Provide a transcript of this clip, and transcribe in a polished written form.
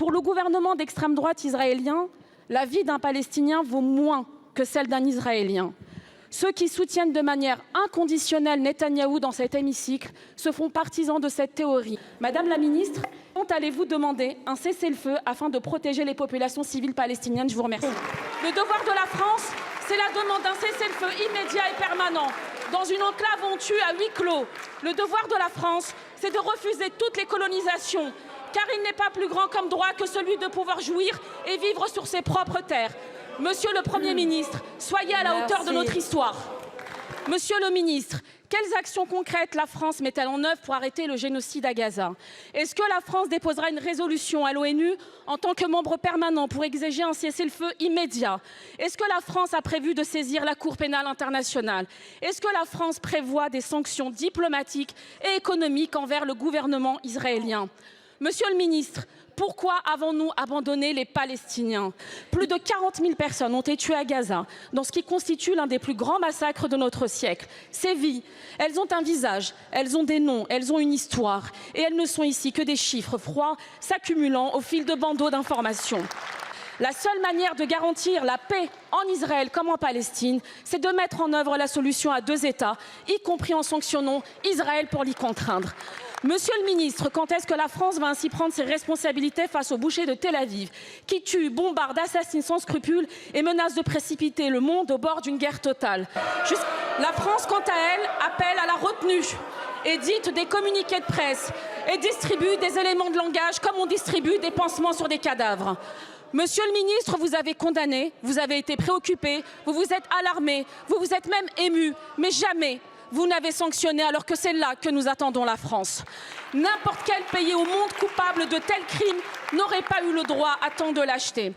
Pour le gouvernement d'extrême droite israélien, la vie d'un Palestinien vaut moins que celle d'un Israélien. Ceux qui soutiennent de manière inconditionnelle Netanyahou dans cet hémicycle se font partisans de cette théorie. Madame la ministre, quand allez-vous demander un cessez-le-feu afin de protéger les populations civiles palestiniennes? Je vous remercie. Le devoir de la France, c'est la demande d'un cessez-le-feu immédiat et permanent dans une enclave où on tue à huis clos. Le devoir de la France, c'est de refuser toutes les colonisations, car il n'est pas plus grand comme droit que celui de pouvoir jouir et vivre sur ses propres terres. Monsieur le Premier ministre, soyez à la hauteur de notre histoire. Monsieur le ministre, quelles actions concrètes la France met-elle en œuvre pour arrêter le génocide à Gaza? Est-ce que la France déposera une résolution à l'ONU en tant que membre permanent pour exiger un cessez-le-feu immédiat? Est-ce que la France a prévu de saisir la Cour pénale internationale? Est-ce que la France prévoit des sanctions diplomatiques et économiques envers le gouvernement israélien? Monsieur le ministre, pourquoi avons-nous abandonné les Palestiniens? Plus de 40 000 personnes ont été tuées à Gaza, dans ce qui constitue l'un des plus grands massacres de notre siècle. Ces vies, elles ont un visage, elles ont des noms, elles ont une histoire. Et elles ne sont ici que des chiffres froids s'accumulant au fil de bandeaux d'informations. La seule manière de garantir la paix en Israël comme en Palestine, c'est de mettre en œuvre la solution à deux États, y compris en sanctionnant Israël pour l'y contraindre. Monsieur le ministre, quand est-ce que la France va ainsi prendre ses responsabilités face aux bouchers de Tel Aviv, qui tuent, bombardent, assassinent sans scrupule et menacent de précipiter le monde au bord d'une guerre totale? La France, quant à elle, appelle à la retenue, édite des communiqués de presse et distribue des éléments de langage comme on distribue des pansements sur des cadavres. Monsieur le ministre, vous avez condamné, vous avez été préoccupé, vous vous êtes alarmé, vous vous êtes même ému, mais jamais vous n'avez sanctionné, alors que c'est là que nous attendons la France. N'importe quel pays au monde coupable de tels crimes n'aurait pas eu le droit à tant de lâcheté.